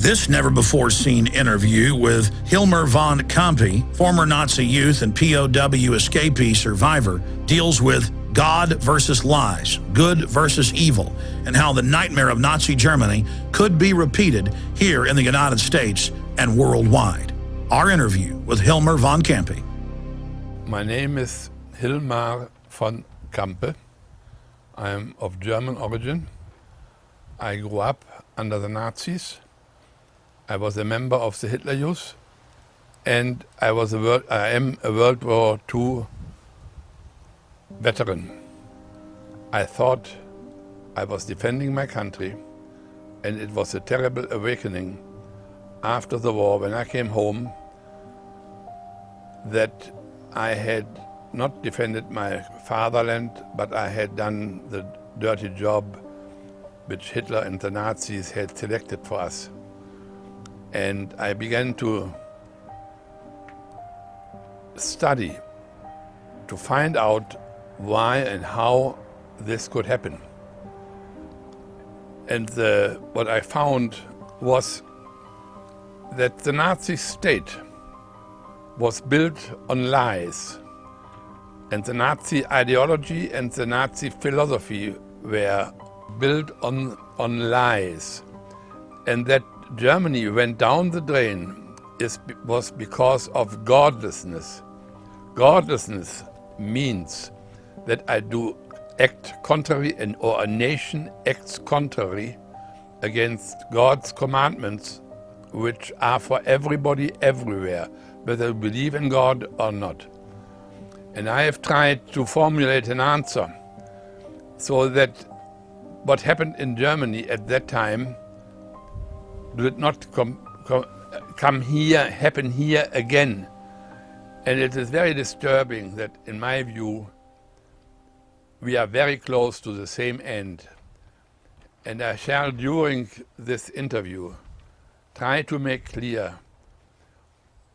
This never-before-seen interview with Hilmar von Campe, former Nazi youth and POW escapee survivor, deals with God versus lies, good versus evil, and how the nightmare of Nazi Germany could be repeated here in the United States and worldwide. Our interview with Hilmar von Campe. My name is Hilmar von Campe. I am of German origin. I grew up under the Nazis. I was a member of the Hitler Youth, and I am a World War II veteran. I thought I was defending my country, and it was a terrible awakening after the war when I came home that I had not defended my fatherland, but I had done the dirty job which Hitler and the Nazis had selected for us. And I began to study to find out why and how this could happen. And what I found was that the Nazi state was built on lies. And the Nazi ideology and the Nazi philosophy were built on lies. And that Germany went down the drain was because of godlessness. Godlessness means that I do act contrary or a nation acts contrary against God's commandments, which are for everybody everywhere, whether you believe in God or not. And I have tried to formulate an answer so that what happened in Germany at that time did not happen here again. And it is very disturbing that, in my view, we are very close to the same end. And I shall, during this interview, try to make clear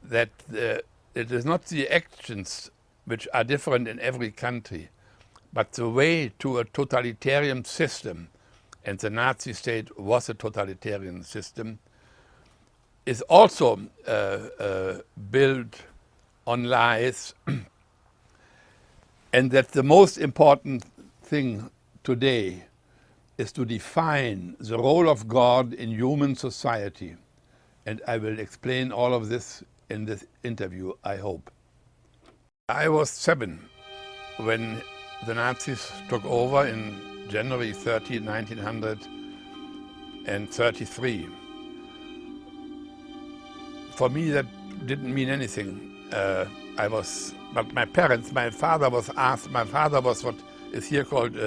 that it is not the actions which are different in every country, but the way to a totalitarian system, and the Nazi state was a totalitarian system, is also built on lies, and that the most important thing today is to define the role of God in human society. And I will explain all of this in this interview, I hope. I was 7 when the Nazis took over in January 30, 1933. For me, that didn't mean anything. But my parents, my father was what is here called,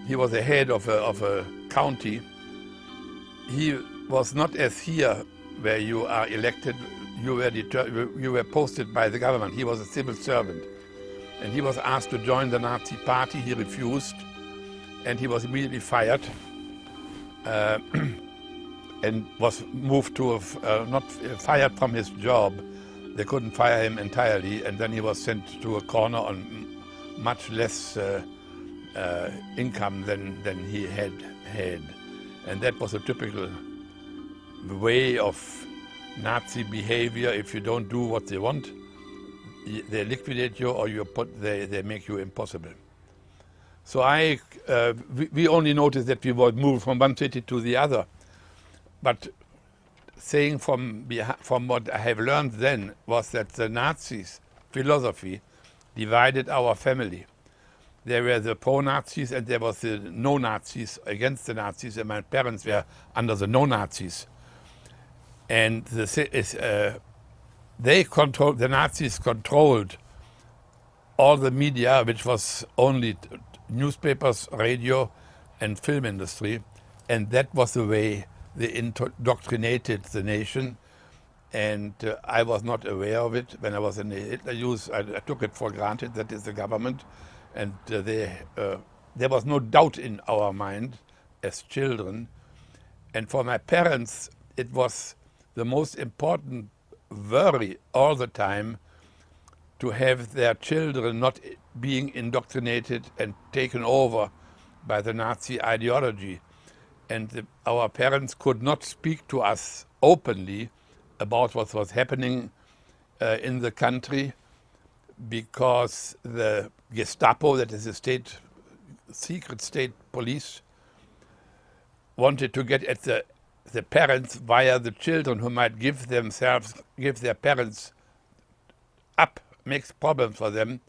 he was the head of a county. He was not as here, where you are elected, you were posted by the government. He was a civil servant. And he was asked to join the Nazi party. He refused, and he was immediately fired and was moved to, not fired from his job. They couldn't fire him entirely, and then he was sent to a corner on much less income than he had had. And that was a typical way of Nazi behavior. If you don't do what they want, they liquidate you, or they make you impossible. So we only noticed that we would move from one city to the other. But saying from what I have learned then was that the Nazis' philosophy divided our family. There were the pro-Nazis and there was the no-Nazis against the Nazis, and my parents were under the no-Nazis. And the Nazis controlled all the media, which was only newspapers, radio, and film industry, and that was the way they indoctrinated the nation. And I was not aware of it. When I was in the Hitler Youth, I took it for granted that is the government, and there was no doubt in our mind as children. And for my parents, it was the most important worry all the time to have their children not being indoctrinated and taken over by the Nazi ideology. And our parents could not speak to us openly about what was happening in the country, because the Gestapo, that is the secret state police, wanted to get at the parents via the children, who might give their parents up, makes problems for them,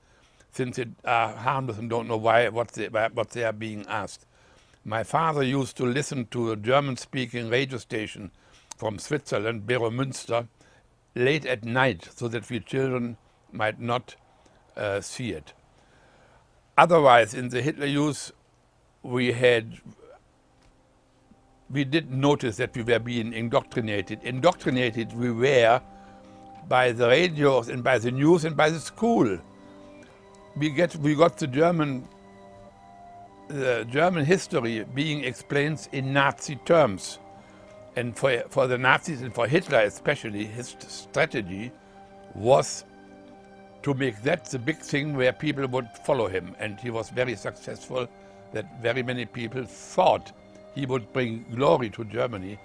since it are harmless and don't know what they are being asked. My father used to listen to a German-speaking radio station from Switzerland, Beromünster, late at night, so that we children might not see it. Otherwise, in the Hitler Youth, we did notice that we were being indoctrinated. Indoctrinated we were by the radios and by the news and by the school. We got the German history being explained in Nazi terms. And for the Nazis, and for Hitler especially, his strategy was to make that the big thing where people would follow him. And he was very successful, that very many people thought he would bring glory to Germany,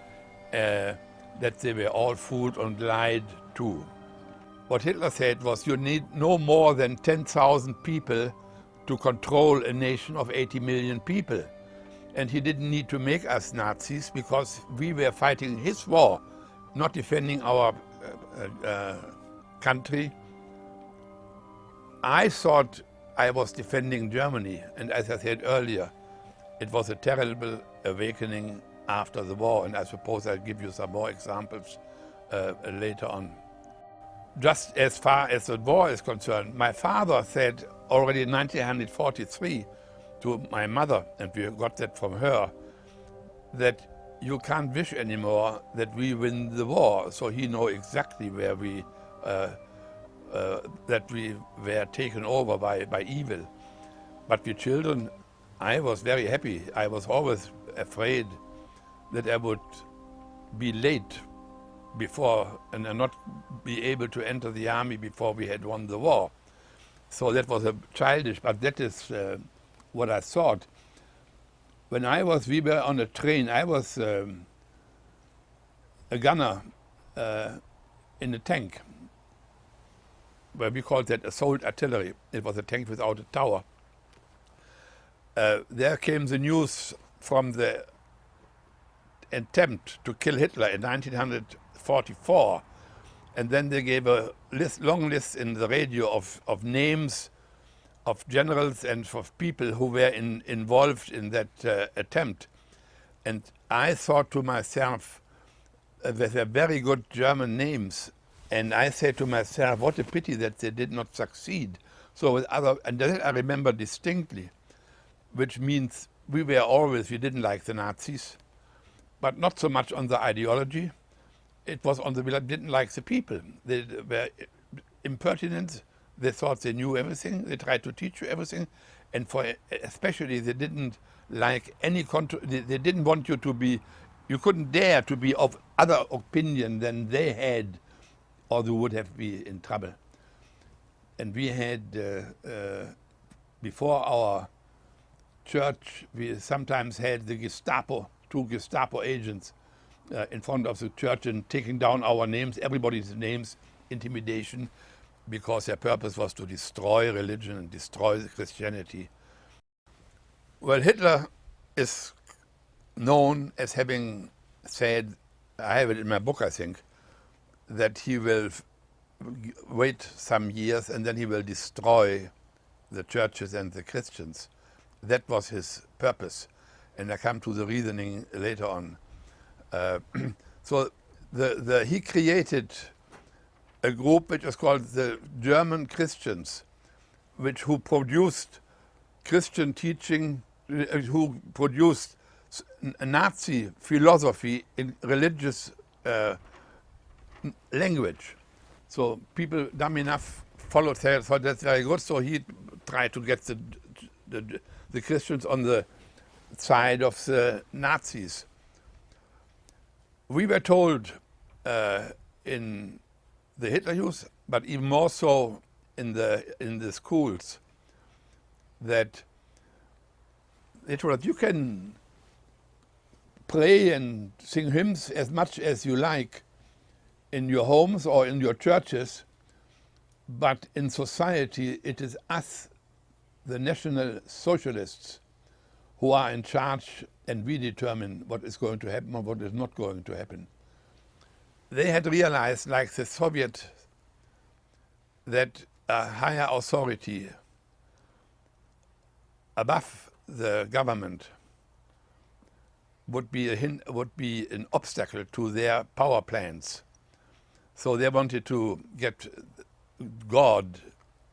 that they were all fooled and lied to. What Hitler said was, you need no more than 10,000 people to control a nation of 80 million people. And he didn't need to make us Nazis, because we were fighting his war, not defending our country. I thought I was defending Germany, and as I said earlier, it was a terrible awakening after the war, and I suppose I'll give you some more examples later on. Just as far as the war is concerned, my father said already in 1943 to my mother, and we got that from her, that you can't wish anymore that we win the war. So he knew exactly where that we were taken over by evil. But we children, I was very happy. I was always afraid that I would be late before and not be able to enter the army before we had won the war. So that was a childish, but that is what I thought. When we were on a train, I was a gunner in a tank, where we called that assault artillery. It was a tank without a tower. There came the news from the attempt to kill Hitler in 1944. And then they gave a long list in the radio of names of generals and of people who were involved in that attempt. And I thought to myself, they were very good German names. And I said to myself, what a pity that they did not succeed. So and that I remember distinctly, which means we didn't like the Nazis, but not so much on the ideology. It was on we didn't like the people. They were impertinent. They thought they knew everything. They tried to teach you everything. And especially they didn't like any they didn't want you to be, you couldn't dare to be of other opinion than they had, or you would have been in trouble. And we had, before our church, we sometimes had the Gestapo, 2 Gestapo agents in front of the church and taking down our names, everybody's names, intimidation, because their purpose was to destroy religion and destroy Christianity. Well, Hitler is known as having said, I have it in my book, I think, that he will wait some years and then he will destroy the churches and the Christians. That was his purpose. And I come to the reasoning later on. So he created a group which is called the German Christians, who produced Christian teaching, who produced Nazi philosophy in religious language. So people, dumb enough, followed that, thought that's very good. So he tried to get the Christians on the side of the Nazis. We were told in the Hitler Youth, but even more so in the schools, that they told us, you can pray and sing hymns as much as you like in your homes or in your churches, but in society it is us, the National Socialists, who are in charge, and we determine what is going to happen or what is not going to happen. They had realized, like the Soviet, that a higher authority above the government would be an obstacle to their power plans. So they wanted to get God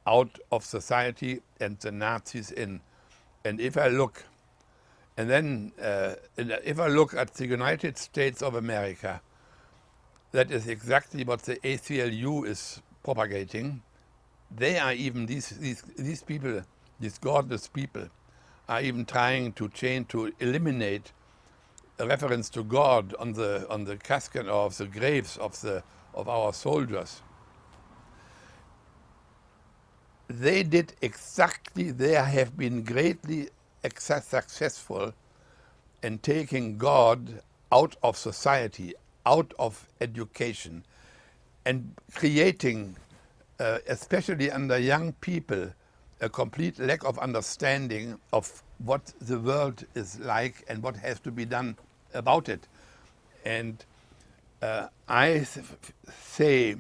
out of society and the Nazis in. And if I look, if I look at the United States of America, that is exactly what the ACLU is propagating. They are even, these people, these godless people, are even trying to eliminate a reference to God on the casket or of the graves of our soldiers. They did exactly, they have been greatly successful in taking God out of society, out of education, and creating, especially under young people, a complete lack of understanding of what the world is like and what has to be done about it. And I say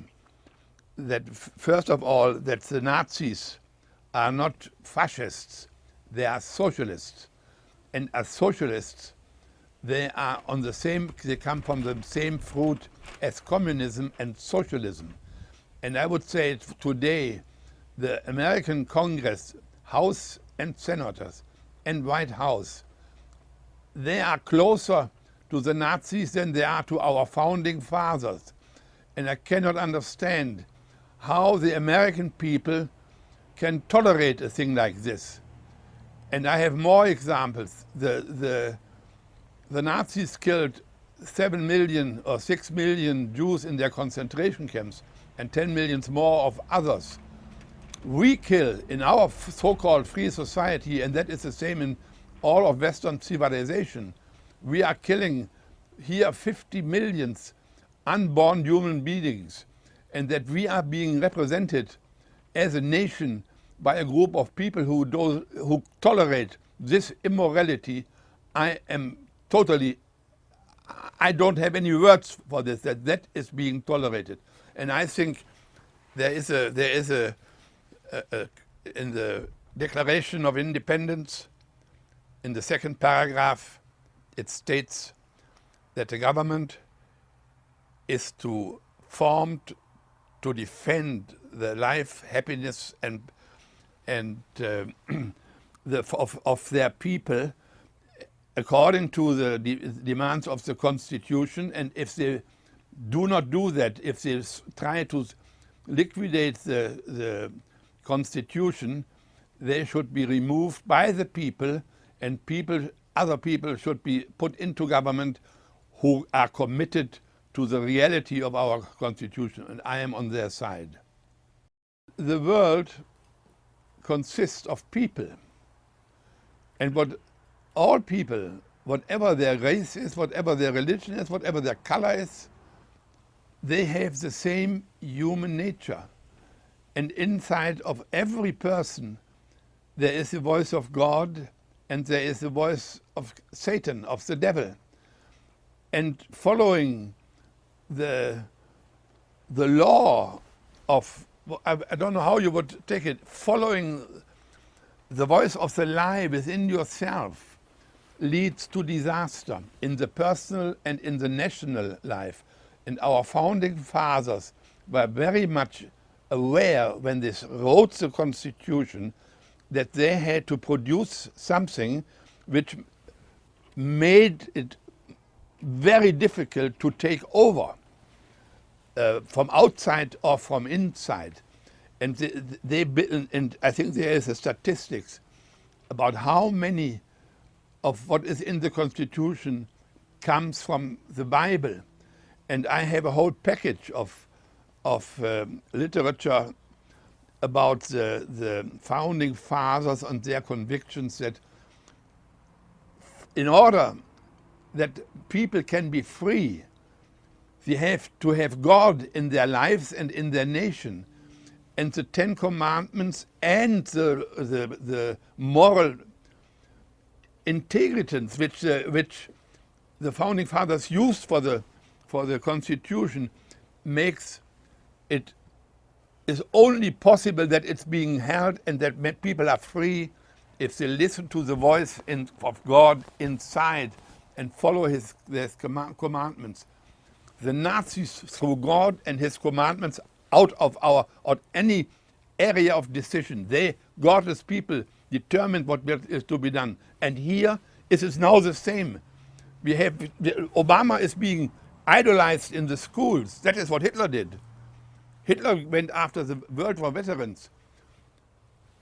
that, first of all, that the Nazis are not fascists, they are socialists. And as socialists, they are on the same, they come from the same fruit as communism and socialism. And I would say today, the American Congress, House and Senators, and White House, they are closer to the Nazis than they are to our founding fathers. And I cannot understand how the American people can tolerate a thing like this. And I have more examples. The Nazis killed 7 million or 6 million Jews in their concentration camps and 10 million more of others. We kill in our so-called free society, and that is the same in all of Western civilization. We are killing here 50 million unborn human beings, and that we are being represented as a nation by a group of people who tolerate this immorality. I don't have any words for this, that is being tolerated. And I think there is in the Declaration of Independence, in the second paragraph, it states that the government is formed to defend the life, happiness, and of their people according to the demands of the Constitution. And if they do not do that, if they try to liquidate the Constitution, they should be removed by the people, and other people should be put into government who are committed to the reality of our Constitution, and I am on their side. The world consists of people, and all people, whatever their race is, whatever their religion is, whatever their color is, they have the same human nature. And inside of every person, there is the voice of God, and there is the voice of Satan, of the devil. And following the law of, I don't know how you would take it, following the voice of the lie within yourself leads to disaster in the personal and in the national life. And our founding fathers were very much aware when they wrote the Constitution that they had to produce something which made it very difficult to take over from outside or from inside. And and I think there is a statistics about how many of what is in the Constitution comes from the Bible. And I have a whole package of literature about the founding fathers and their convictions that in order that people can be free. They have to have God in their lives and in their nation. And the Ten Commandments and the moral integritance which the founding fathers used for the Constitution makes it is only possible that it's being held and that people are free if they listen to the voice of God inside and follow his commandments. The Nazis threw God and his commandments out of any area of decision. They, godless people, determined what is to be done. And here it is now the same. Obama is being idolized in the schools. That is what Hitler did. Hitler went after the World War veterans.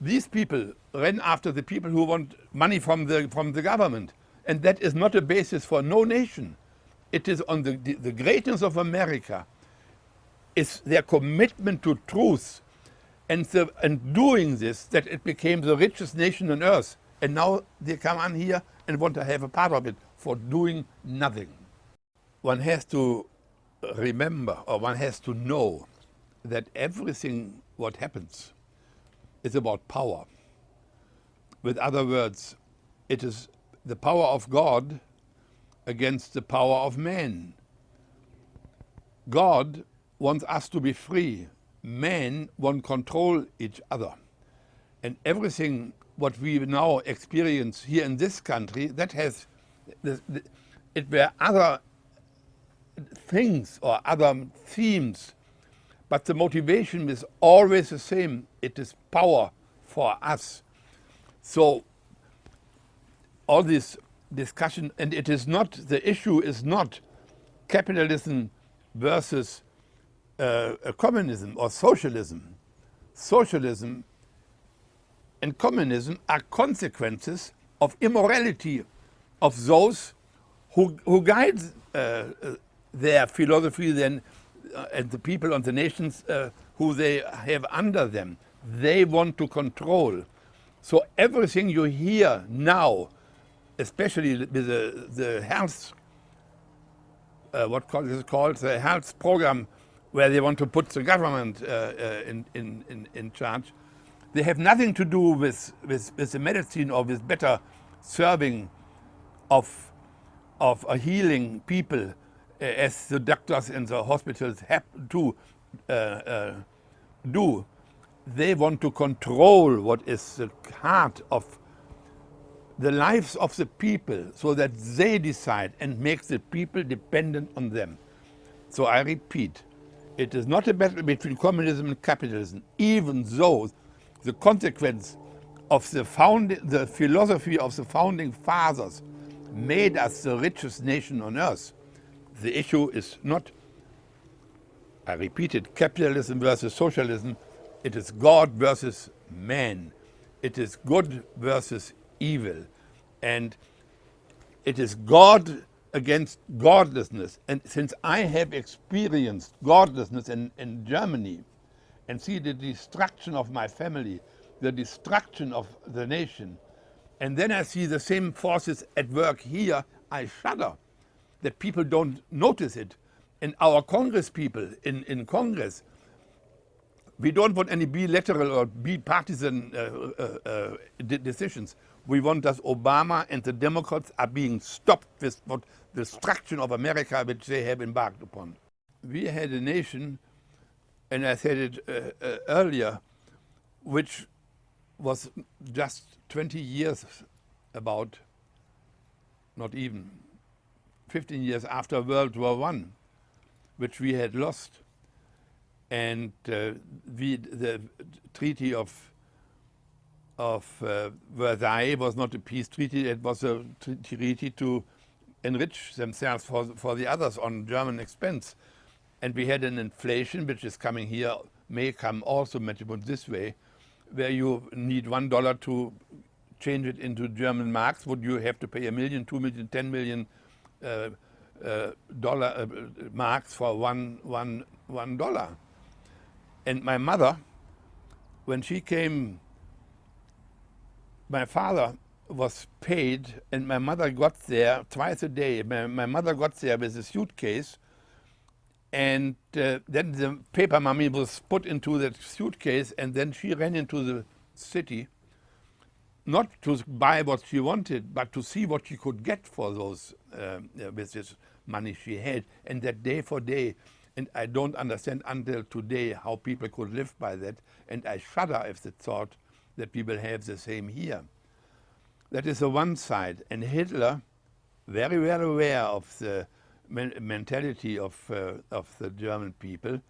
These people ran after the people who want money from the government. And that is not a basis for no nation. It is on the greatness of America, is their commitment to truth and doing this, that it became the richest nation on earth. And now they come on here and want to have a part of it for doing nothing. One has to remember, or one has to know, that everything what happens is about power. With other words, it is the power of God against the power of man. God wants us to be free. Man wants to control each other. And everything what we now experience here in this country, that has, it were other things or other themes, but the motivation is always the same. It is power for us. So all this discussion, and it is not, the issue is not capitalism versus communism or socialism. Socialism and communism are consequences of immorality of those who guide their philosophy then, and the people and the nations who they have under them. They want to control. So everything you hear now, especially with the health, what is it called, the health program, where they want to put the government in charge, they have nothing to do with the medicine or with better serving of healing people, as the doctors in the hospitals have to do. They want to control what is the heart of the lives of the people, so that they decide and make the people dependent on them. So I repeat, it is not a battle between communism and capitalism, even though the consequence of the philosophy of the founding fathers made us the richest nation on earth. The issue is not, I repeat it, capitalism versus socialism. It is God versus man. It is good versus evil. And it is God against godlessness. And since I have experienced godlessness in Germany and see the destruction of my family, the destruction of the nation, and then I see the same forces at work here, I shudder that people don't notice it. And our Congress people in Congress, we don't want any bilateral or bipartisan decisions. We want that Obama and the Democrats are being stopped with what the destruction of America which they have embarked upon. We had a nation, and I said it earlier, which was just 20 years about, not even, 15 years after World War I, which we had lost. And the Treaty of Versailles was not a peace treaty, it was a treaty to enrich themselves for the others on German expense. And we had an inflation which is coming here, may come also measured this way, where you need $1 to change it into German marks. Would you have to pay $1 million, $2 million, $10 million marks for one dollar? And my mother, when she came, my father was paid, and my mother got there twice a day. My mother got there with a suitcase, and then the paper money was put into that suitcase, and then she ran into the city, not to buy what she wanted, but to see what she could get for those, with this money she had, and that day for day. And I don't understand until today how people could live by that, and I shudder if the thought that we will have the same here. That is the one side. And Hitler, very well aware of the mentality of the German people.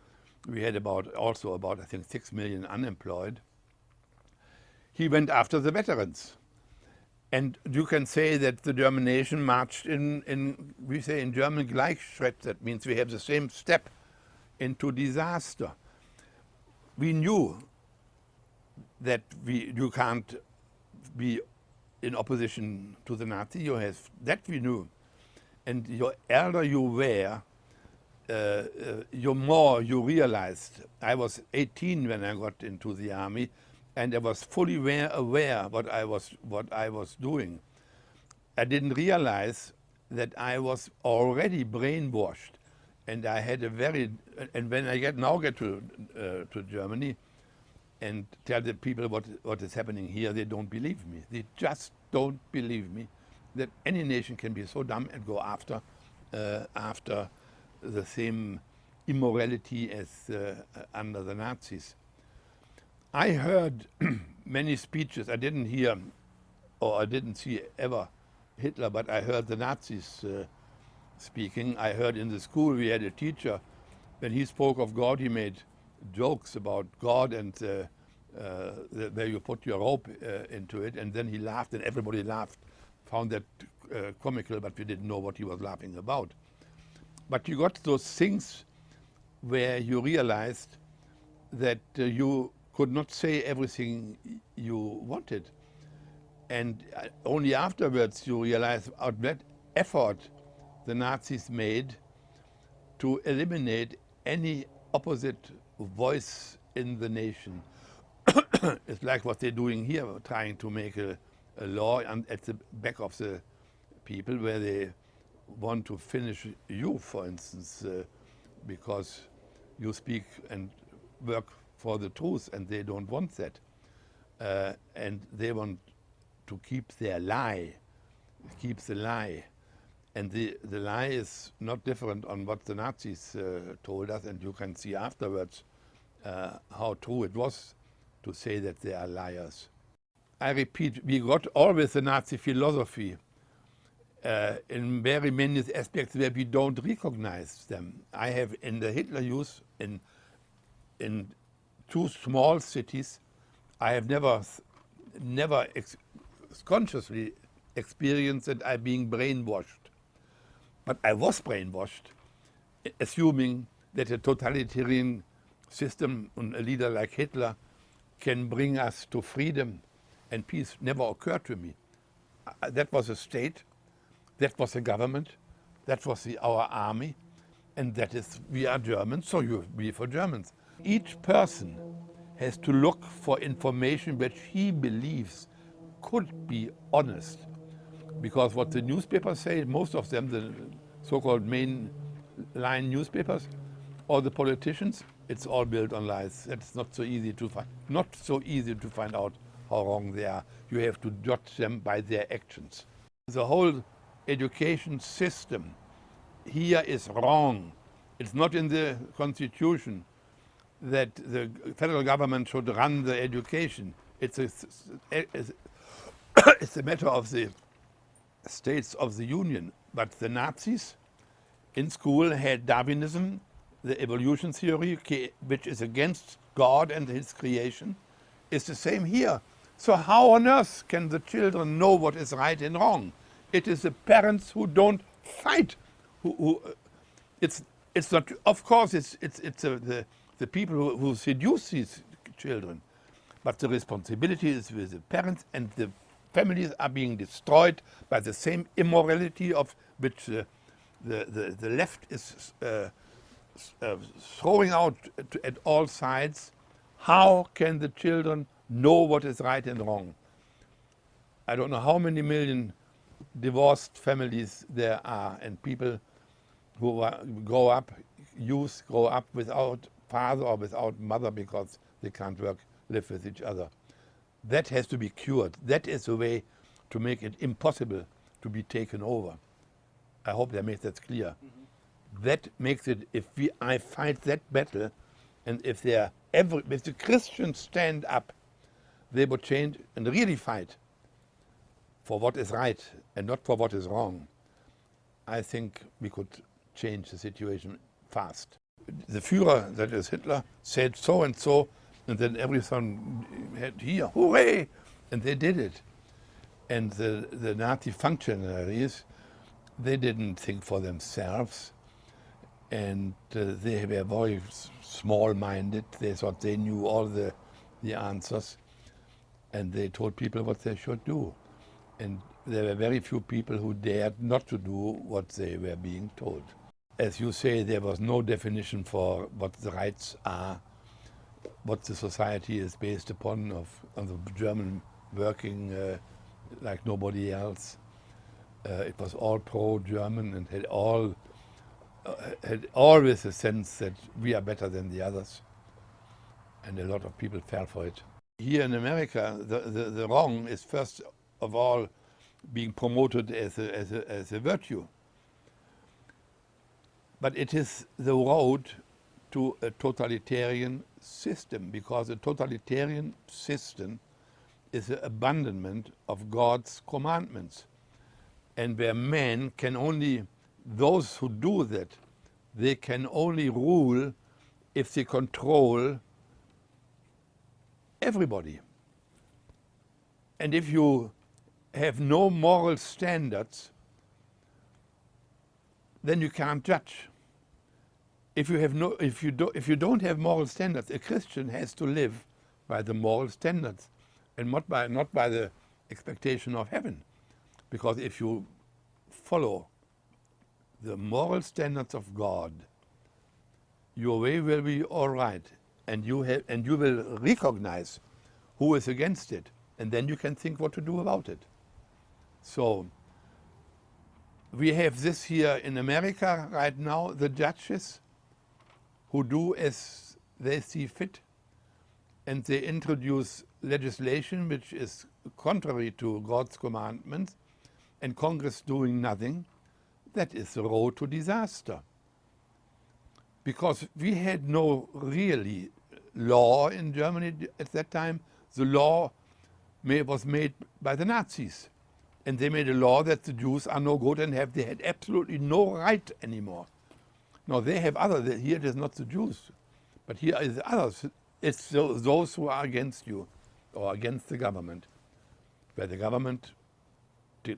We had also about, I think, 6 million unemployed. He went after the veterans. And you can say that the German nation marched we say in German, Gleichschritt. That means we have the same step into disaster. We knew that you can't be in opposition to the Nazi. That we knew. And the elder you were, the more you realized. I was 18 when I got into the army, and I was fully aware what I was doing. I didn't realize that I was already brainwashed, and I had and when I now get to Germany and tell the people what is happening here, they don't believe me. They just don't believe me that any nation can be so dumb and go after the same immorality as under the Nazis. I heard many speeches. I didn't hear, or I didn't see ever Hitler, but I heard the Nazis speaking. I heard in the school we had a teacher, when he spoke of God, he made jokes about God and where you put your rope into it, and then he laughed, and everybody laughed, found that comical, but we didn't know what he was laughing about. But you got those things where you realized that you could not say everything you wanted. And only afterwards you realize what effort the Nazis made to eliminate any opposite voice in the nation. It's like what they're doing here, trying to make a law at the back of the people, where they want to finish you, for instance, because you speak and work for the truth, and they don't want that. And they want to keep their lie, keep the lie. And the lie is not different on what the Nazis told us, and you can see afterwards how true it was to say that they are liars. I repeat, we got always the Nazi philosophy in very many aspects where we don't recognize them. I have in the Hitler Youth, in 2 small cities, I have never consciously experienced that I'm being brainwashed. But I was brainwashed, assuming that a totalitarian system and a leader like Hitler can bring us to freedom and peace. Never occurred to me. That was a state, that was a government, that was our army, and that is, we are Germans, so you be for Germans. Each person has to look for information which he believes could be honest. Because what the newspapers say, most of them, the so-called mainline newspapers, or the politicians, it's all built on lies. It's not so easy to find out how wrong they are. You have to judge them by their actions. The whole education system here is wrong. It's not in the Constitution that the federal government should run the education. It's a matter of the states of the Union. But the Nazis in school had Darwinism, the evolution theory, which is against God and his creation, is the same here. So how on earth can the children know what is right and wrong? It is the parents who don't fight. It's not. Of course, it's the people who seduce these children, but the responsibility is with the parents, and the families are being destroyed by the same immorality of which the left is throwing out at all sides. How can the children know what is right and wrong? I don't know how many million divorced families there are, and people who grow up, youth grow up without father or without mother because they can't live with each other. That has to be cured. That is a way to make it impossible to be taken over. I hope that makes that clear. That makes it, I fight that battle, and if the Christians stand up, they would change and really fight for what is right and not for what is wrong. I think we could change the situation fast. The Führer, that is Hitler, said so and so, and then everyone had here, hooray! And they did it. And the Nazi functionaries, they didn't think for themselves, and they were very small-minded. They thought they knew all the answers, and they told people what they should do. And there were very few people who dared not to do what they were being told. As you say, there was no definition for what the rights are, what the society is based upon, on the German working like nobody else. It was all pro-German and had always a sense that we are better than the others. And a lot of people fell for it. Here in America, the wrong is first of all being promoted as a virtue. But it is the road to a totalitarian system, because a totalitarian system is the abandonment of God's commandments. And where men can only, those who do that, they can only rule if they control everybody. And if you have no moral standards, then you can't judge. If you don't have moral standards, a Christian has to live by the moral standards and not by the expectation of heaven. Because if you follow the moral standards of God, your way will be all right, and you will recognize who is against it, and then you can think what to do about it. So we have this here in America right now, the judges who do as they see fit, and they introduce legislation which is contrary to God's commandments, and Congress doing nothing. That is the road to disaster. Because we had no really law in Germany at that time. The law was made by the Nazis. And they made a law that the Jews are no good and they had absolutely no right anymore. Now they have others. Here it is not the Jews, but here is others. It's those who are against you or against the government, where the government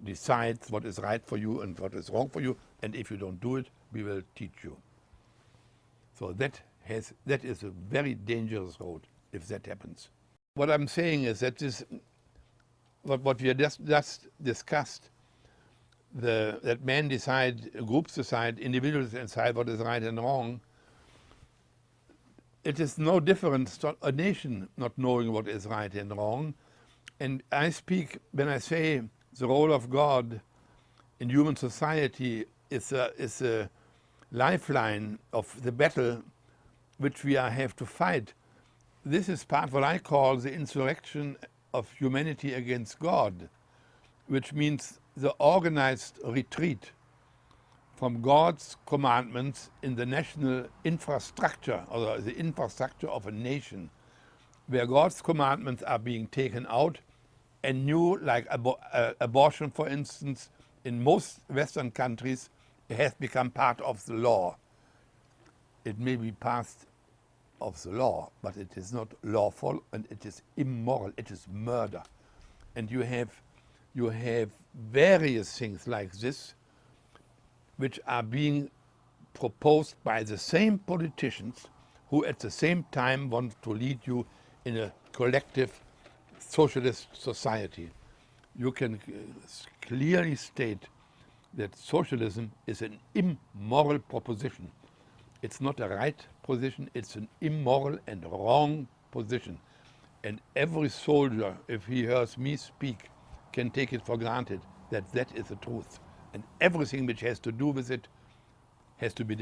decides what is right for you and what is wrong for you, and if you don't do it, we will teach you. So that is a very dangerous road if that happens. What I'm saying is that what we just discussed, that men decide, groups decide, individuals decide what is right and wrong, it is no different to a nation not knowing what is right and wrong. And I speak, when I say the role of God in human society is a lifeline of the battle which we have to fight. This is part of what I call the insurrection of humanity against God, which means the organized retreat from God's commandments in the national infrastructure, or the infrastructure of a nation, where God's commandments are being taken out, and new, like abortion, for instance, in most Western countries, it has become part of the law. It may be part of the law, but it is not lawful, and it is immoral. It is murder. And you have various things like this, which are being proposed by the same politicians who at the same time want to lead you in a collective socialist society. You can clearly state that socialism is an immoral proposition. It's not a right position, it's an immoral and wrong position. And every soldier, if he hears me speak can take it for granted that that is the truth. And everything which has to do with it has to be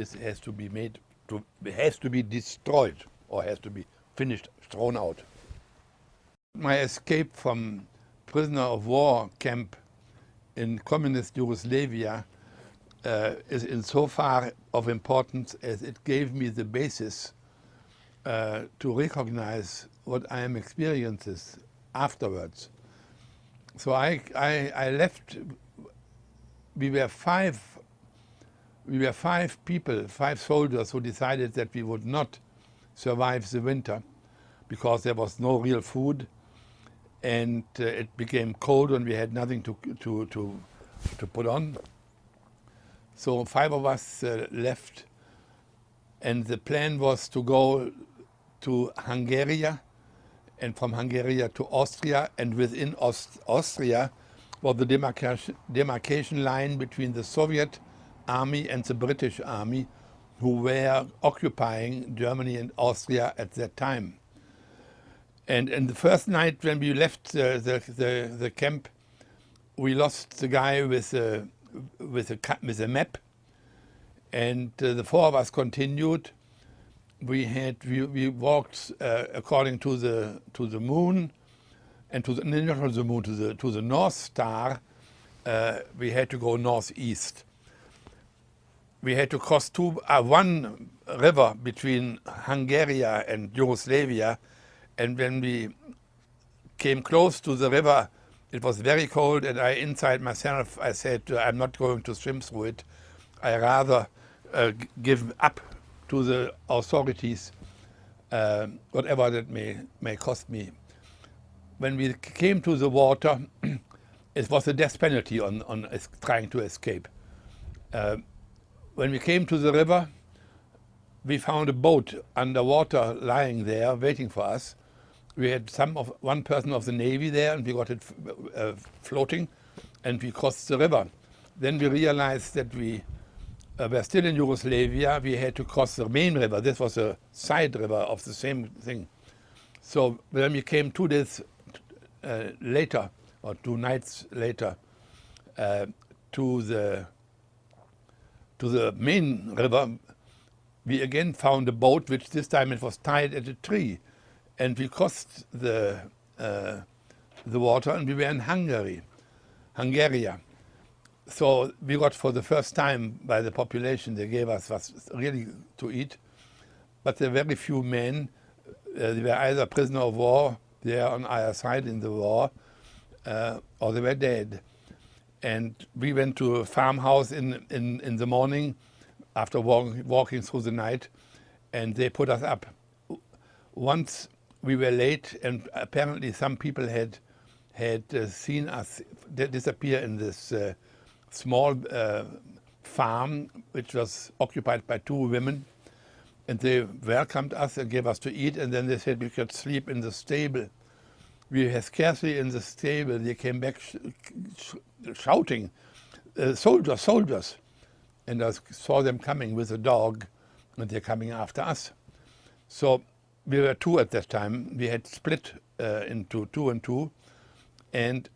destroyed, or has to be finished, thrown out. My escape from prisoner of war camp in communist Yugoslavia is in so far of importance as it gave me the basis to recognize what I am experiencing afterwards. So I left. We were five people, 5 soldiers, who decided that we would not survive the winter because there was no real food, and it became cold and we had nothing to put on. So 5 of us left, and the plan was to go to Hungary, and from Hungary to Austria, and within Austria was the demarcation line between the Soviet army and the British army, who were occupying Germany and Austria at that time. And the first night when we left the camp, we lost the guy with a map, and the 4 of us continued. We walked according to the moon, and to the North Star. We had to go northeast. We had to cross one river between Hungary and Yugoslavia, and when we came close to the river, it was very cold, and inside myself I said, I'm not going to swim through it. I rather give up to the authorities, whatever that may cost me. When we came to the water, it was a death penalty on trying to escape. When we came to the river, we found a boat underwater lying there waiting for us. We had one person of the Navy there, and we got it floating, and we crossed the river. Then we realized that we were still in Yugoslavia. We had to cross the main river. This was a side river of the same thing. So when we came 2 days later, or 2 nights later, to the main river, we again found a boat, which this time it was tied at a tree, and we crossed the water, and we were in Hungary. So we got, for the first time by the population, they gave us really to eat, but there were very few men. They were either prisoner of war there on either side in the war, or they were dead. And we went to a farmhouse in the morning after walking through the night, and they put us up. Once we were late, and apparently some people had seen us disappear in this small farm, which was occupied by 2 women, and they welcomed us and gave us to eat, and then they said we could sleep in the stable. We were scarcely in the stable, they came back shouting, soldiers, soldiers. And I saw them coming with a dog, and they're coming after us. So we were 2 at that time. We had split into 2 and 2, and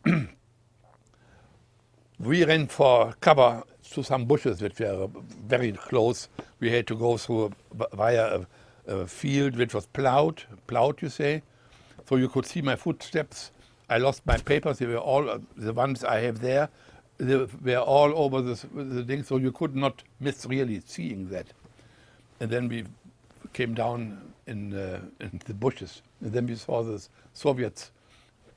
we ran for cover to some bushes which were very close. We had to go through via a field which was plowed, you say. So you could see my footsteps. I lost my papers. They were all the ones I have there. They were all over the thing, so you could not miss really seeing that. And then we came down in the bushes, and then we saw the Soviets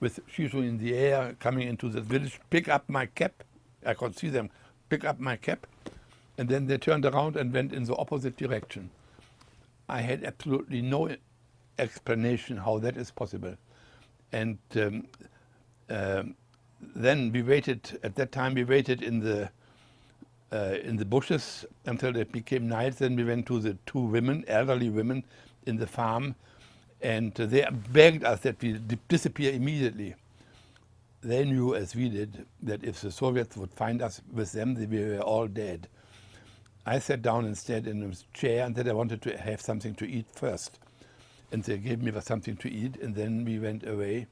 with Shishu in the air coming into the village, pick up my cap. I could see them pick up my cap, and then they turned around and went in the opposite direction. I had absolutely no explanation how that is possible. And then we waited. At that time, we waited in the bushes until it became night. Then we went to the 2 women, elderly women, in the farm, and they begged us that we disappear immediately. They knew, as we did, that if the Soviets would find us with them, we were all dead. I sat down instead in a chair and said I wanted to have something to eat first. And they gave me something to eat, and then we went away.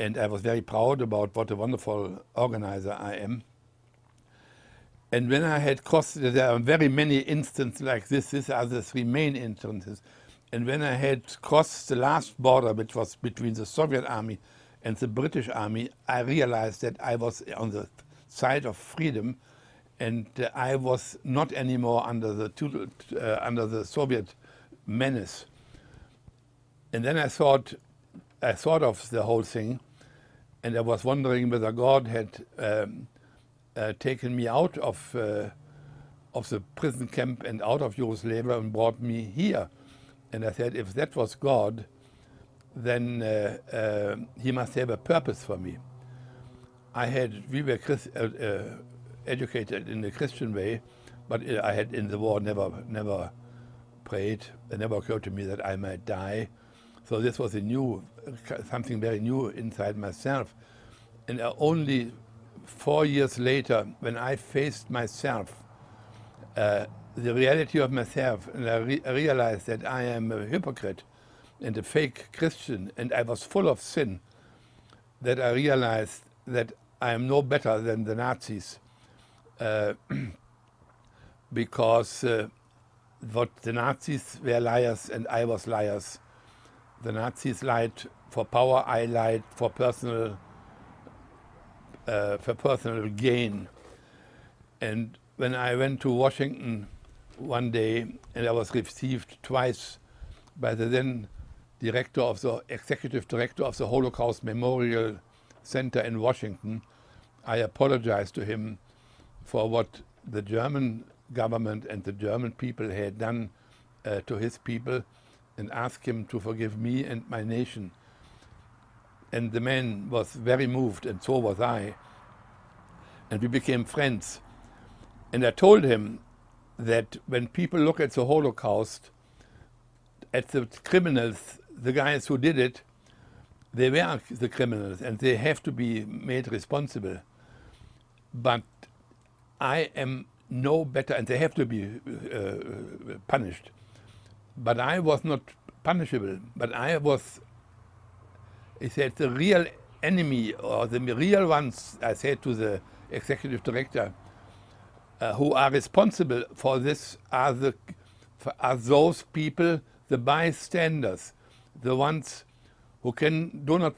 and I was very proud about what a wonderful organizer I am. And when I had crossed, there are very many instances like this. These are the three main instances. And when I had crossed the last border, which was between the Soviet army and the British army, I realized that I was on the side of freedom, and I was not anymore under the Soviet menace. And then I thought of the whole thing, and I was wondering whether God had taken me out of the prison camp and out of Yugoslavia and brought me here. And I said, if that was God, then he must have a purpose for me. We were educated in the Christian way, but I had in the war never prayed. It never occurred to me that I might die. So this was something very new inside myself. And only 4 years later, when I faced myself, the reality of myself, and I realized that I am a hypocrite and a fake Christian, and I was full of sin, that I realized that I am no better than the Nazis, because what the Nazis were liars and I was liars. The Nazis lied for power, I lied for personal gain. And when I went to Washington one day, and I was received twice by the then executive director of the Holocaust Memorial Center in Washington, I apologized to him for what the German government and the German people had done to his people, and asked him to forgive me and my nation. And the man was very moved, and so was I. And we became friends. And I told him that when people look at the Holocaust, at the criminals, the guys who did it, they were the criminals and they have to be made responsible. But I am no better, and they have to be punished. But I was not punishable, but I was, he said, the real enemy, or the real ones, I said to the executive director, who are responsible for this are those people, the bystanders, the ones who cannot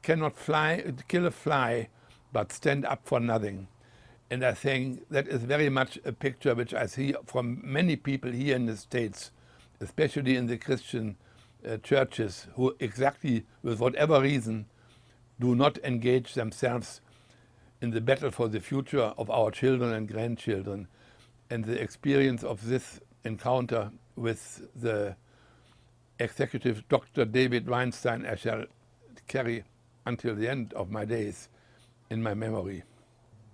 kill a fly, but stand up for nothing. And I think that is very much a picture which I see from many people here in the States, especially in the Christian churches, who exactly, with whatever reason, do not engage themselves in the battle for the future of our children and grandchildren. And the experience of this encounter with the executive Dr. David Weinstein, I shall carry until the end of my days in my memory.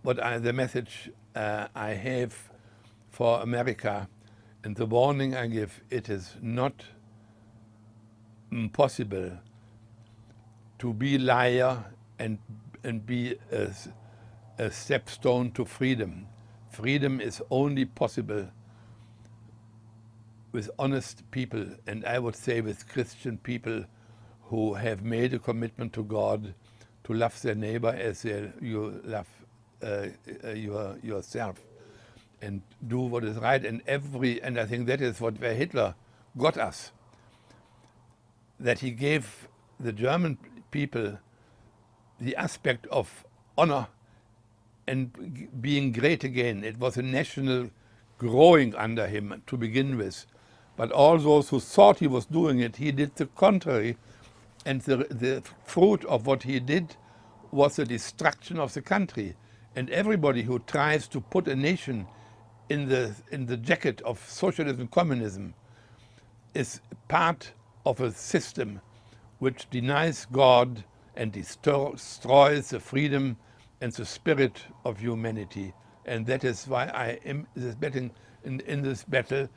The message I have for America, and the warning I give, it is not possible to be liar and be a stepstone to freedom. Freedom is only possible with honest people, and I would say with Christian people who have made a commitment to God to love their neighbor as you love yourself, and do what is right. And I think that is where Hitler got us, that he gave the German people the aspect of honor and being great again. It was a national growing under him to begin with. But all those who thought he was doing it, he did the contrary. And the fruit of what he did was the destruction of the country. And everybody who tries to put a nation in the jacket of socialism, communism, is part of a system which denies God and destroys the freedom and the spirit of humanity. And that is why I am in this battle,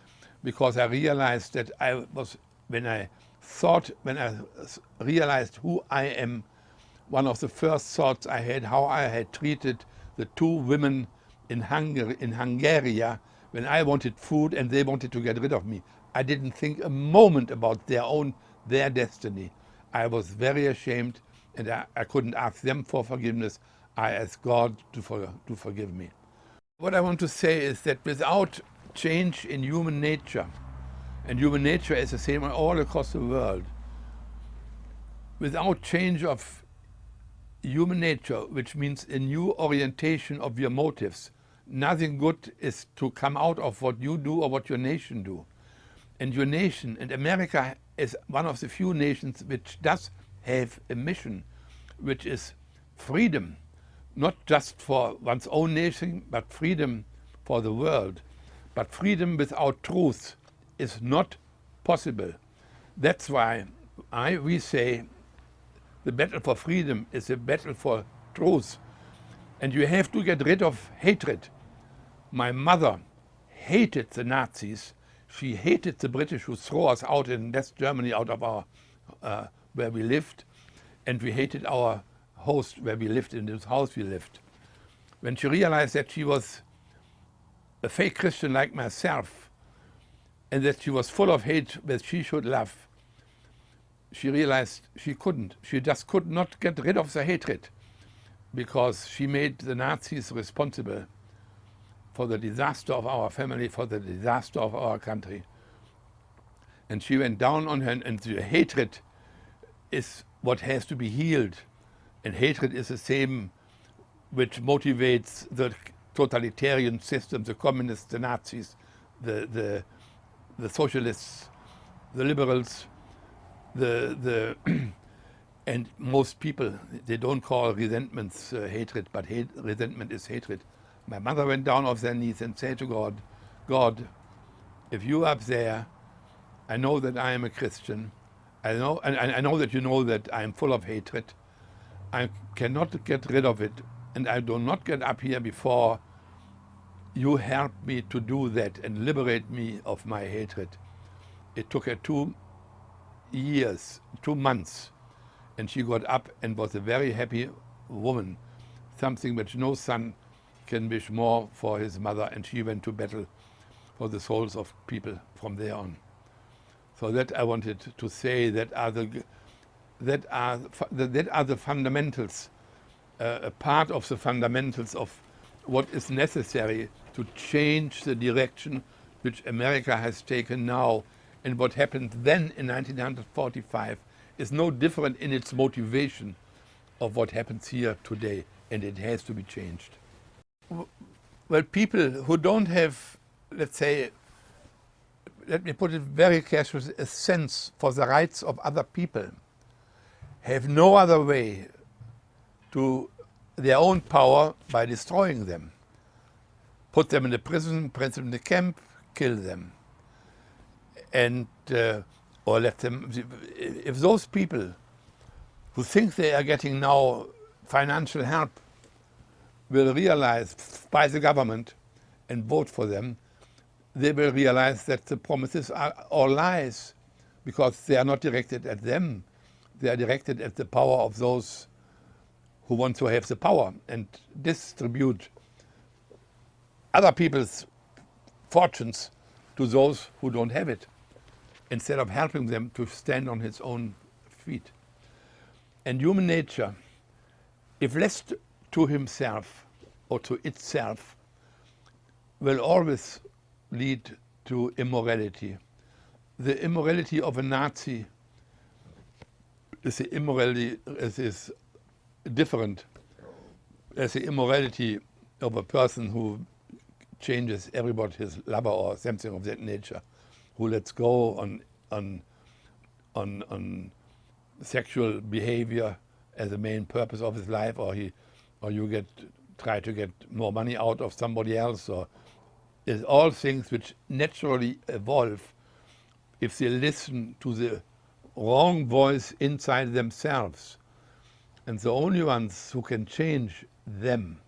because I realized that when I realized who I am, one of the first thoughts I had, how I had treated the two women in Hungary, when I wanted food and they wanted to get rid of me. I didn't think a moment about their destiny. I was very ashamed, and I couldn't ask them for forgiveness. I asked God to forgive me. What I want to say is that without change in human nature, and human nature is the same all across the world, without change of human nature, which means a new orientation of your motives, nothing good is to come out of what you do or what your nation do. And your nation, and America is one of the few nations which does have a mission, which is freedom, not just for one's own nation, but freedom for the world. But freedom without truth is not possible. That's why we say the battle for freedom is a battle for truth. And you have to get rid of hatred. My mother hated the Nazis. She hated the British who threw us out in West Germany, out of our where we lived. And we hated our host where we lived, in this house we lived. When she realized that she was a fake Christian like myself, and that she was full of hate that she should love, she realized she couldn't. She just could not get rid of the hatred, because she made the Nazis responsible for the disaster of our family, for the disaster of our country. And she went down on her, and the hatred is what has to be healed. And hatred is the same which motivates the totalitarian system, the communists, the Nazis, the socialists, the liberals, and most people, they don't call resentments hatred, but resentment is hatred. My mother went down off their knees and said to God, God, if you up there, I know that I am a Christian. I know, and I know that you know that I am full of hatred. I cannot get rid of it, and I do not get up here before you help me to do that and liberate me of my hatred. It took her 2 months, and she got up and was a very happy woman, something which no son can wish more for his mother, and she went to battle for the souls of people from there on. So that I wanted to say, that are the fundamentals, a part of the fundamentals of what is necessary to change the direction which America has taken now. And what happened then in 1945 is no different in its motivation of what happens here today, and it has to be changed. Well, people who don't have, let's say, let me put it very carefully, a sense for the rights of other people, have no other way to their own power by destroying them. Put them in a prison, put them in a camp, kill them. And, or let them, if those people who think they are getting now financial help will realize by the government and vote for them, they will realize that the promises are all lies, because they are not directed at them. They are directed at the power of those who want to have the power and distribute other people's fortunes to those who don't have it, instead of helping them to stand on its own feet. And human nature, if left to himself or to itself, will always lead to immorality. The immorality of a Nazi is the immorality is different as the immorality of a person who changes everybody, his lover or something of that nature, who lets go on sexual behavior as the main purpose of his life, or you try to get more money out of somebody else, or is all things which naturally evolve if they listen to the wrong voice inside themselves. And the only ones who can change them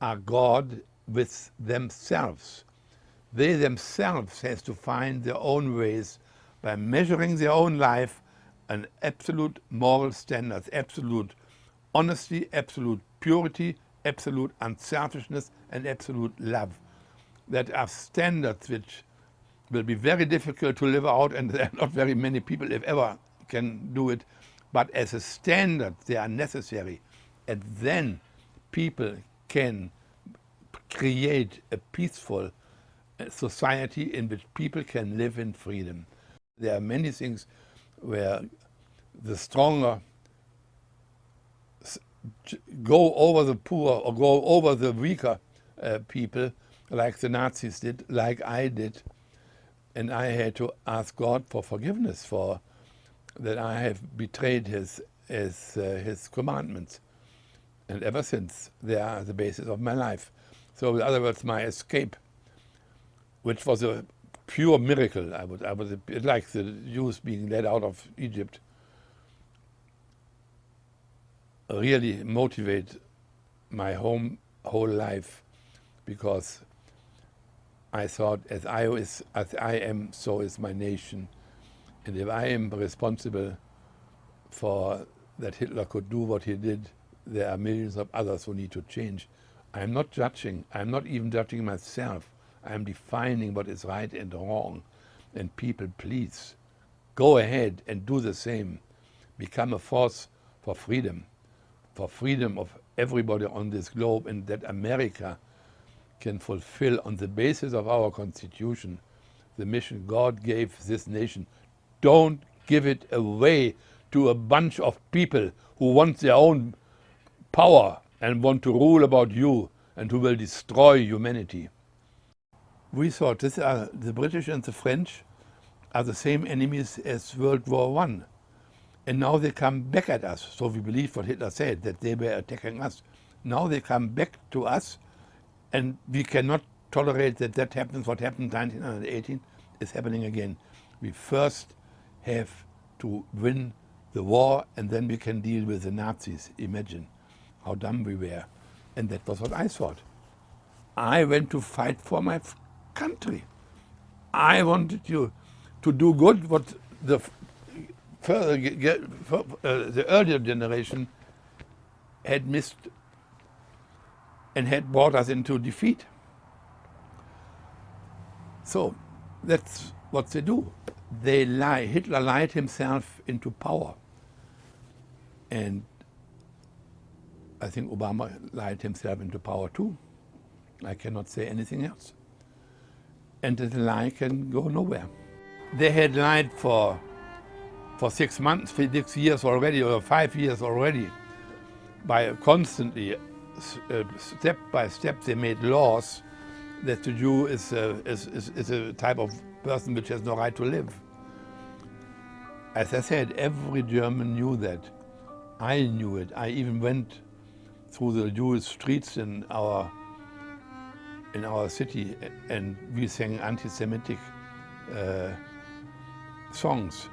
are God with themselves. They themselves have to find their own ways by measuring their own life an absolute moral standards, absolute honesty, absolute purity, absolute unselfishness, and absolute love. That are standards which will be very difficult to live out, and there are not very many people, if ever, can do it. but as a standard they are necessary, and then people can create a peaceful society in which people can live in freedom. There are many things where the stronger go over the poor or go over the weaker people, like the Nazis did, like I did. And I had to ask God for forgiveness for that I have betrayed his commandments. And ever since, they are the basis of my life. So in other words, my escape, which was a pure miracle, I was a bit like the Jews being led out of Egypt, really motivate my whole life, because I thought, as I am, so is my nation. And if I am responsible for that Hitler could do what he did, there are millions of others who need to change. I'm not judging. I'm not even judging myself. I'm defining what is right and wrong. And people, please, go ahead and do the same. Become a force for freedom of everybody on this globe, and that America can fulfill, on the basis of our Constitution, the mission God gave this nation. Don't give it away to a bunch of people who want their own power and want to rule about you, and who will destroy humanity. We thought the British and the French are the same enemies as World War I. And now they come back at us. So we believe what Hitler said, that they were attacking us. Now they come back to us, and we cannot tolerate that that happens. What happened in 1918 is happening again. We first have to win the war, and then we can deal with the Nazis. Imagine how dumb we were. And that was what I thought. I went to fight for my country. I wanted you to do good what the the earlier generation had missed and had brought us into defeat. So that's what they do. They lie. Hitler lied himself into power. And I think Obama lied himself into power too. I cannot say anything else. And the lie can go nowhere. They had lied for 6 months, for 6 years already, or 5 years already, by constantly, step by step, they made laws that the Jew is a type of person which has no right to live. As I said, every German knew that. I knew it. I even went through the Jewish streets in our city, and we sang anti-Semitic songs.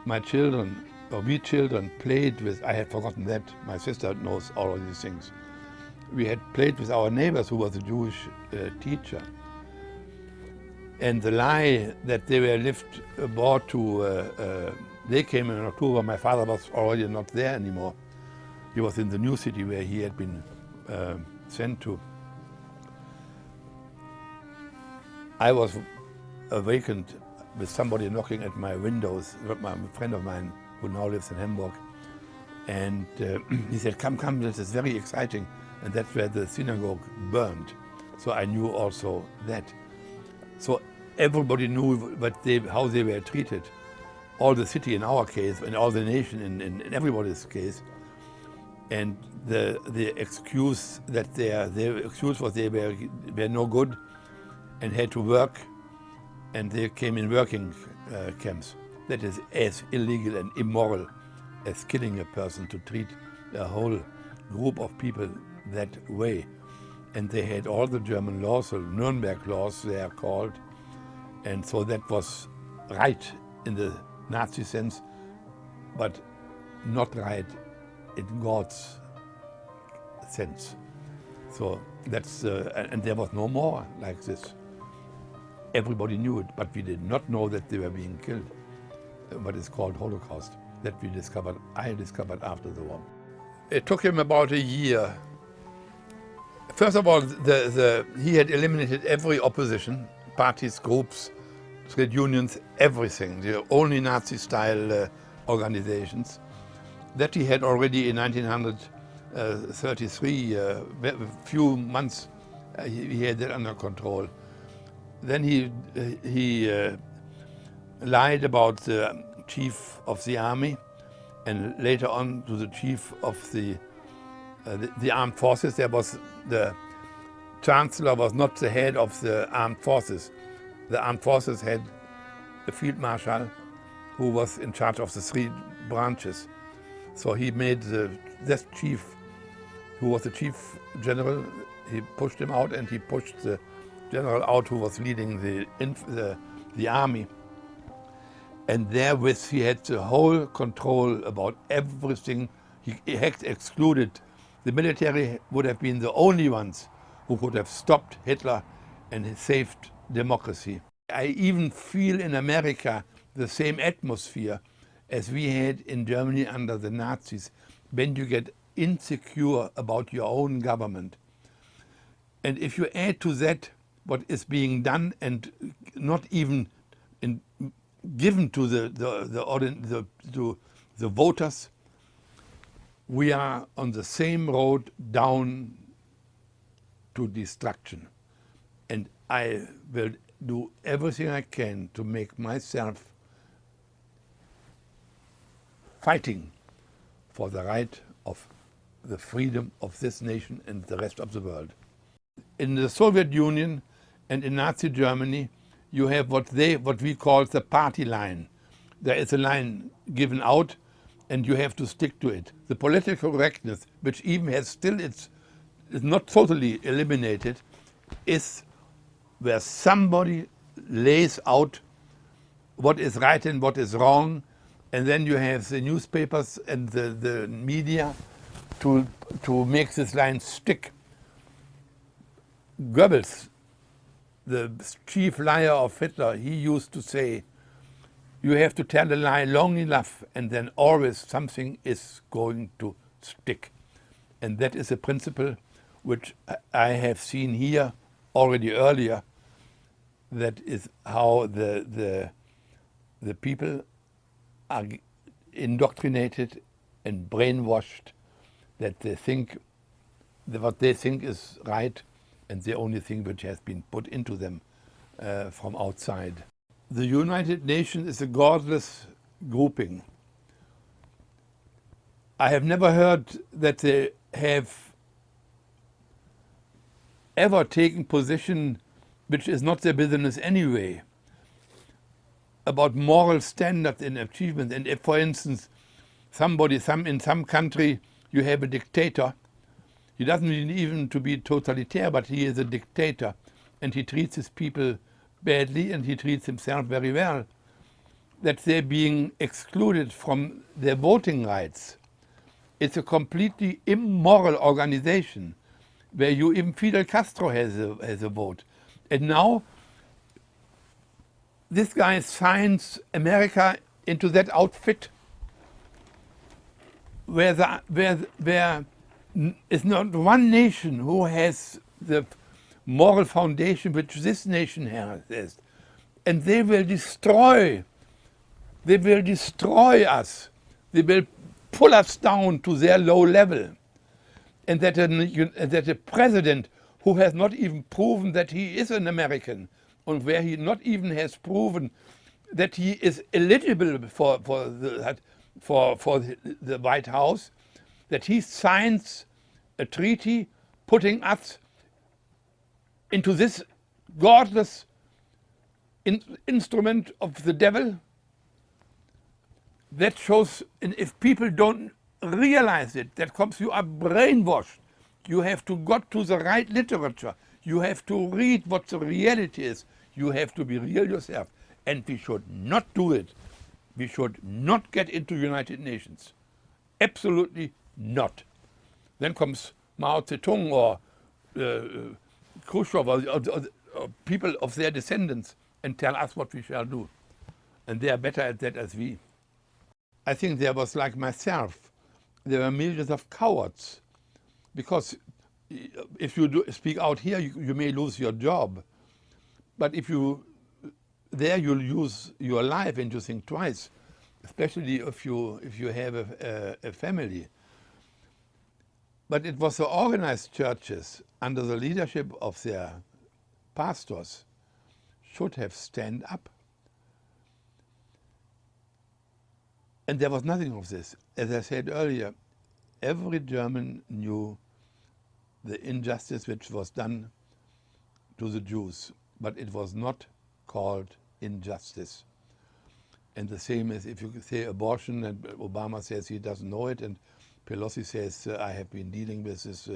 My children, or we children, played with, I had forgotten that, my sister knows all of these things. We had played with our neighbors who was a Jewish teacher. And the lie that they were brought to, they came in October, my father was already not there anymore. He was in the new city where he had been sent to. I was awakened with somebody knocking at my windows, a friend of mine who now lives in Hamburg. And he said, come, this is very exciting. And that's where the synagogue burned. So I knew also that. So everybody knew how they were treated. All the city in our case, and all the nation in everybody's case. And the excuse was they were no good and had to work, and they came in working camps. That is as illegal and immoral as killing a person, to treat a whole group of people that way. And they had all the German laws, the Nuremberg laws they are called, and so that was right in the Nazi sense, but not right in God's sense. So that's, and there was no more like this. Everybody knew it, but we did not know that they were being killed. What is called Holocaust, that I discovered after the war. It took him about a year. First of all, he had eliminated every opposition, parties, groups, trade unions, everything. The only Nazi-style organizations. That he had already in 1933, a few months, he had that under control. Then he lied about the chief of the army, and later on to the chief of the armed forces. There was the chancellor was not the head of the armed forces. The armed forces had a field marshal who was in charge of the three branches. So he made this chief, who was the chief general, he pushed him out, and he pushed the general out who was leading the army. And therewith he had the whole control about everything. He had excluded. The military would have been the only ones who could have stopped Hitler and saved democracy. I even feel in America the same atmosphere as we had in Germany under the Nazis, when you get insecure about your own government. And if you add to that what is being done and not even given to the voters, we are on the same road down to destruction. And I will do everything I can to make myself fighting for the right of the freedom of this nation and the rest of the world. In the Soviet Union and in Nazi Germany, you have what we call the party line. There is a line given out and you have to stick to it. The political correctness, which even has still is not totally eliminated, is where somebody lays out what is right and what is wrong, and then you have the newspapers and the media to make this line stick. Goebbels, the chief liar of Hitler, he used to say, you have to tell a lie long enough and then always something is going to stick. And that is a principle which I have seen here already earlier. That is how the people are indoctrinated and brainwashed, that they think that what they think is right and the only thing which has been put into them from outside. The United Nations is a godless grouping. I have never heard that they have ever taken position which is not their business anyway, about moral standards and achievement. And if, for instance, in some country you have a dictator, he doesn't mean even to be totalitarian, but he is a dictator and he treats his people badly and he treats himself very well, that they're being excluded from their voting rights. It's a completely immoral organization where even Fidel Castro has a vote. And now this guy signs America into that outfit where there is not one nation who has the moral foundation which this nation has. And they will destroy us. They will pull us down to their low level. And that a president who has not even proven that he is an American, and where he not even has proven that he is eligible for the White House, that he signs a treaty putting us into this godless instrument of the devil. That shows, and if people don't realize it, that comes, you are brainwashed. You have to go to the right literature. You have to read what the reality is. You have to be real yourself. And we should not do it. We should not get into United Nations. Absolutely not. Then comes Mao Zedong or Khrushchev or people of their descendants and tell us what we shall do. And they are better at that as we. I think there was, like myself, there were millions of cowards, because if you speak out here, you may lose your job. But if you'll lose your life and you think twice. especially if you have a family. But it was the organized churches under the leadership of their pastors should have stand up. And there was nothing of this. As I said earlier, every German knew the injustice which was done to the Jews, but it was not called injustice. And the same as if you say abortion, and Obama says he doesn't know it, and Pelosi says, I have been dealing with this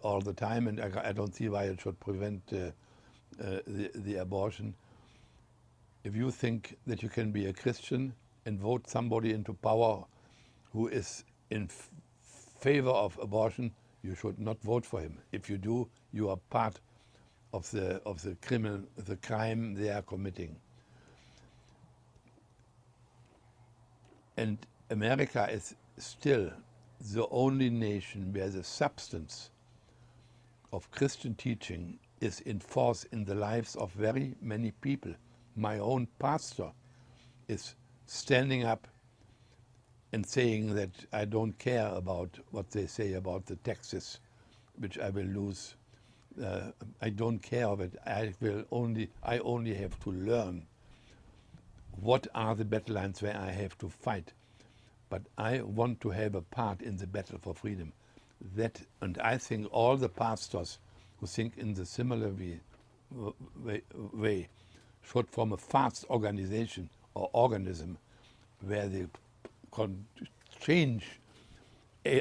all the time, and I don't see why it should prevent the abortion. If you think that you can be a Christian and vote somebody into power who is in favor of abortion, you should not vote for him. If you do, you are part of the crime they are committing. And America is still the only nation where the substance of Christian teaching is in force in the lives of very many people. My own pastor is standing up and saying that I don't care about what they say about the taxes, which I will lose. I don't care of it. I only have to learn what are the battle lines where I have to fight. But I want to have a part in the battle for freedom. And I think all the pastors who think in the similar way should form a fast organization or organism where they can change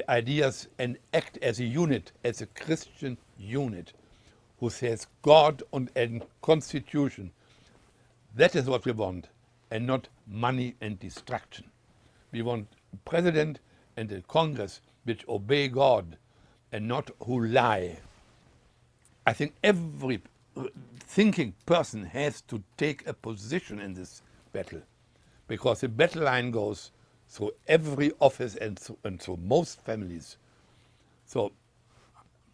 ideas and act as a unit, as a Christian unit, who says God and Constitution. That is what we want, and not money and destruction. We want a president and a Congress which obey God and not who lie. I think every thinking person has to take a position in this battle, because the battle line goes through every office and through most families. So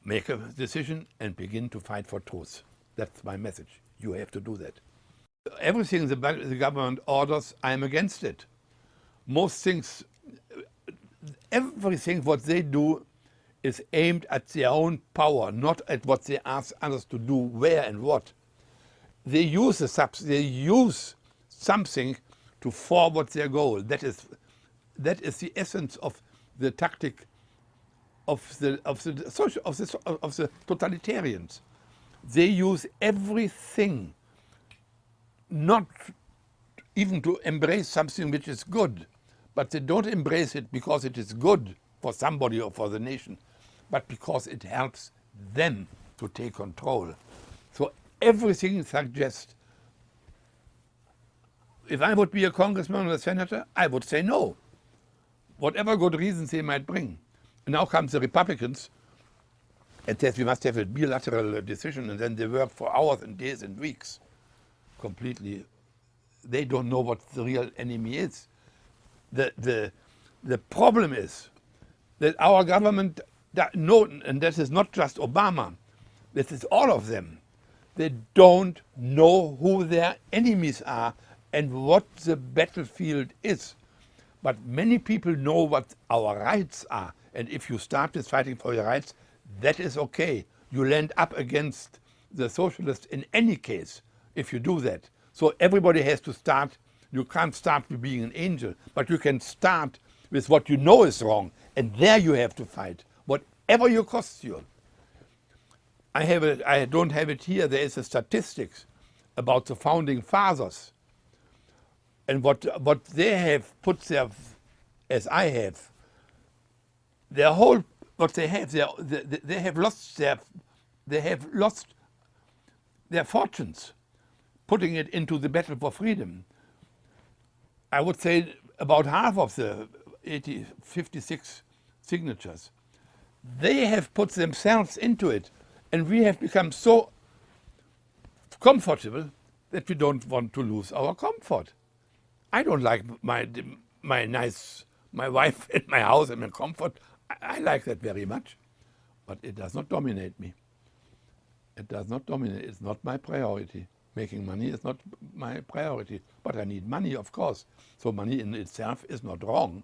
make a decision and begin to fight for truth. That's my message. You have to do that. Everything the government orders, I'm against it. Most things, everything what they do is aimed at their own power, not at what they ask others to do, where and what. They use something to forward their goal. That is the essence of the tactic of the totalitarians. They use everything not even to embrace something which is good, but they don't embrace it because it is good for somebody or for the nation, but because it helps them to take control. So everything suggests, if I would be a congressman or a senator, I would say no, whatever good reasons they might bring. And now comes the Republicans and says we must have a bilateral decision, and then they work for hours and days and weeks. Completely, they don't know what the real enemy is. The problem is that our government, and that is not just Obama, this is all of them, they don't know who their enemies are and what the battlefield is. But many people know what our rights are. And if you start with fighting for your rights, that is okay. You'll end up against the socialists in any case if you do that. So everybody has to start. You can't start with being an angel, but you can start with what you know is wrong. And there you have to fight, whatever it costs you. I don't have it here. There is a statistics about the founding fathers and what they have put there, as I have. Their whole, what they have, they have lost their fortunes, putting it into the battle for freedom. I would say about half of the 56 signatures, they have put themselves into it, and we have become so comfortable that we don't want to lose our comfort. I don't like my wife and my house and my comfort. I like that very much, but it does not dominate me. It does not dominate. It's not my priority. Making money is not my priority, but I need money, of course. So money in itself is not wrong,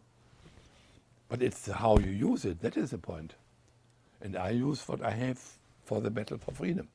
but it's how you use it, that is the point. And I use what I have for the battle for freedom.